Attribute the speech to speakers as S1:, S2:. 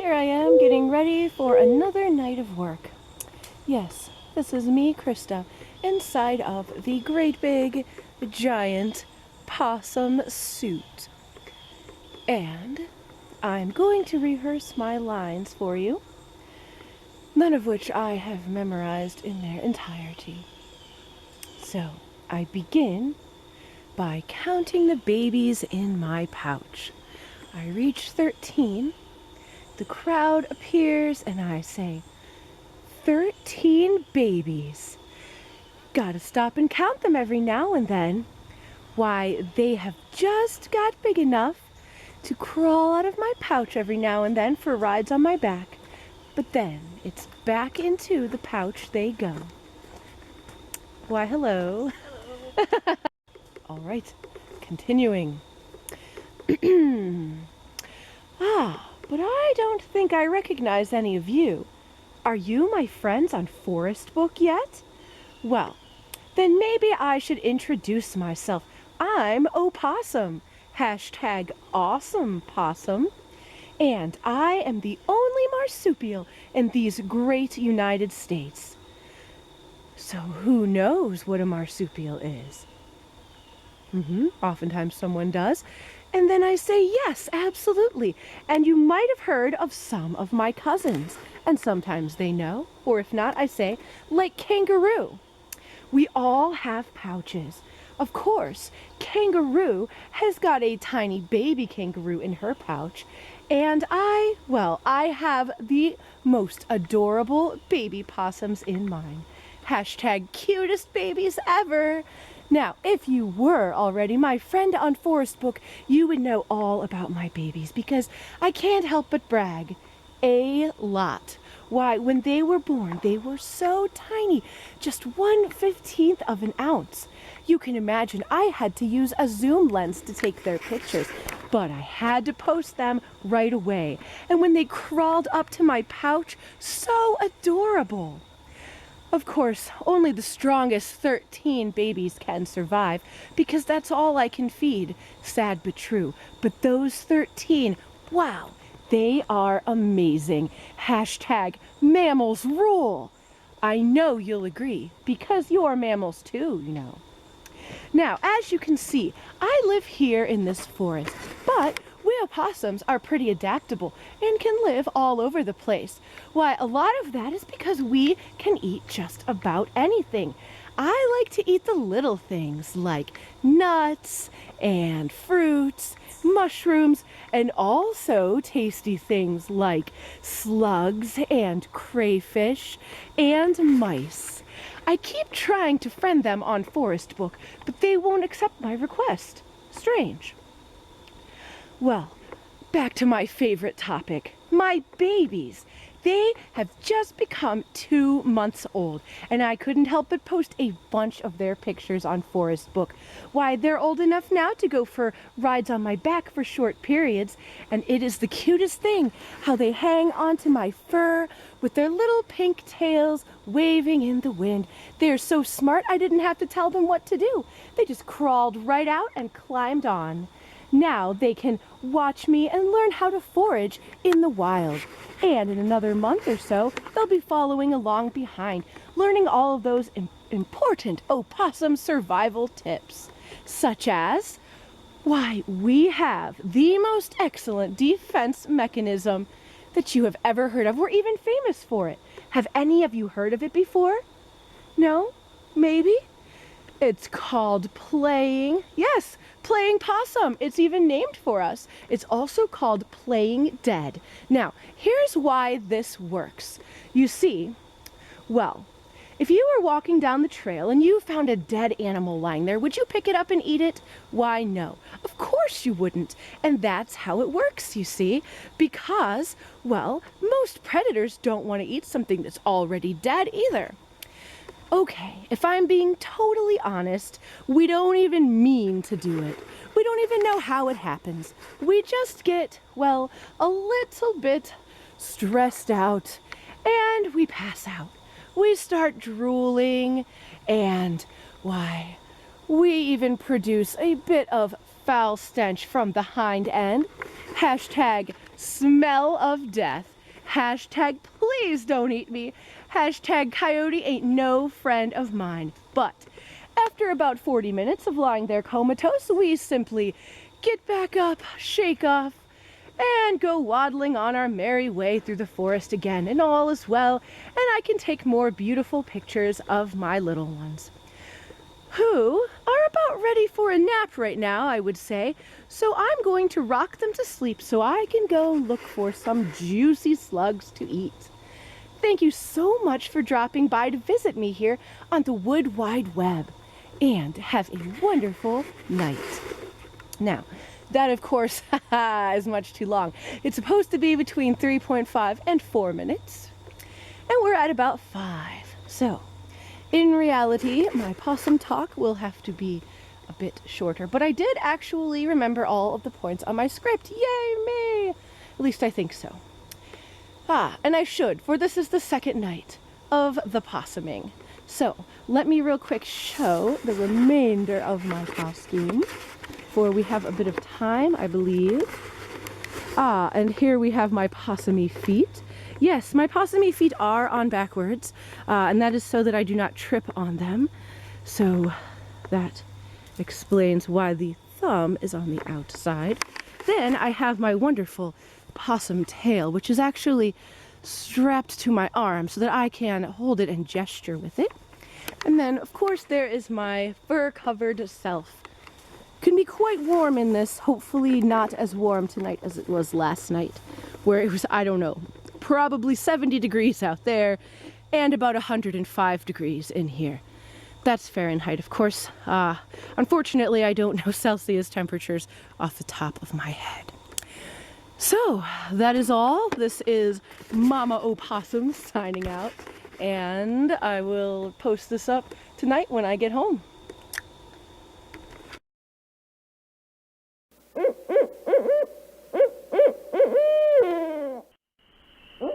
S1: here I am getting ready for another night of work. Yes, this is me, Krista, inside of the great big, giant possum suit. And I'm going to rehearse my lines for you, none of which I have memorized in their entirety. So, I begin by counting the babies in my pouch. I reach 13. The crowd appears and I say, 13 babies. Gotta stop and count them every now and then. Why, they have just got big enough to crawl out of my pouch every now and then for rides on my back. But then it's back into the pouch they go. Why, hello.
S2: Hello.
S1: All right, continuing. But I don't think I recognize any of you. Are you my friends on Forest Book yet? Well, then maybe I should introduce myself. I'm Opossum, hashtag awesome possum, and I am the only marsupial in these great United States. So who knows what a marsupial is? Oftentimes someone does. And then I say, yes, absolutely. And you might have heard of some of my cousins. And sometimes they know. Or if not, I say, like kangaroo. We all have pouches. Of course, kangaroo has got a tiny baby kangaroo in her pouch. And I have the most adorable baby possums in mine. Hashtag cutest babies ever. Now, if you were already my friend on Forest Book, you would know all about my babies because I can't help but brag. A lot. Why, when they were born, they were so tiny, just 1/15 of an ounce. You can imagine I had to use a zoom lens to take their pictures, but I had to post them right away. And when they crawled up to my pouch, so adorable. Of course, only the strongest 13 babies can survive, because that's all I can feed. Sad but true. But those 13, wow, they are amazing. Hashtag mammals rule. I know you'll agree, because you're mammals too, you know. Now, as you can see, I live here in this forest, but we opossums are pretty adaptable and can live all over the place. Why, a lot of that is because we can eat just about anything. I like to eat the little things like nuts and fruits, mushrooms, and also tasty things like slugs and crayfish and mice. I keep trying to friend them on Forest Book, but they won't accept my request. Strange. Well, back to my favorite topic, my babies. They have just become 2 months old, and I couldn't help but post a bunch of their pictures on Forest Book. Why, they're old enough now to go for rides on my back for short periods, and it is the cutest thing how they hang onto my fur with their little pink tails waving in the wind. They're so smart I didn't have to tell them what to do. They just crawled right out and climbed on. Now they can watch me and learn how to forage in the wild. And in another month or so, they'll be following along behind, learning all of those important opossum survival tips, such as, why, we have the most excellent defense mechanism that you have ever heard of. We're even famous for it. Have any of you heard of it before? No? Maybe? It's called playing. Yes, playing possum. It's even named for us. It's also called playing dead. Now, here's why this works. You see, well, if you were walking down the trail and you found a dead animal lying there, would you pick it up and eat it? Why, no. Of course you wouldn't. And that's how it works, you see. Because, well, most predators don't want to eat something that's already dead either. Okay, if I'm being totally honest, we don't even mean to do it. We don't even know how it happens. We just get, well, a little bit stressed out and we pass out. We start drooling and, why, we even produce a bit of foul stench from the hind end. Hashtag smell of death. Hashtag please don't eat me. Hashtag coyote ain't no friend of mine. But after about 40 minutes of lying there comatose, we simply get back up, shake off, and go waddling on our merry way through the forest again, and all is well, and I can take more beautiful pictures of my little ones, who are about ready for a nap right now, I would say. So I'm going to rock them to sleep so I can go look for some juicy slugs to eat. Thank you so much for dropping by to visit me here on the Wood Wide Web, and have a wonderful night. Now, that, of course, is much too long. It's supposed to be between 3.5 and 4 minutes, and we're at about 5. So, in reality, my possum talk will have to be a bit shorter, but I did actually remember all of the points on my script. Yay me! At least I think so. And I should, for this is the second night of the possuming. So, let me real quick show the remainder of my costume, for we have a bit of time, I believe. And here we have my possumy feet. Yes, my possumy feet are on backwards, and that is so that I do not trip on them. So that explains why the thumb is on the outside. Then I have my wonderful possum tail, which is actually strapped to my arm so that I can hold it and gesture with it. And then, of course, there is my fur-covered self. Can be quite warm in this, hopefully not as warm tonight as it was last night, where it was, I don't know, probably 70 degrees out there and about 105 degrees in here. That's Fahrenheit, of course. Unfortunately, I don't know Celsius temperatures off the top of my head. So, that is all. This is Mama Opossum signing out, and I will post this up tonight when I get home.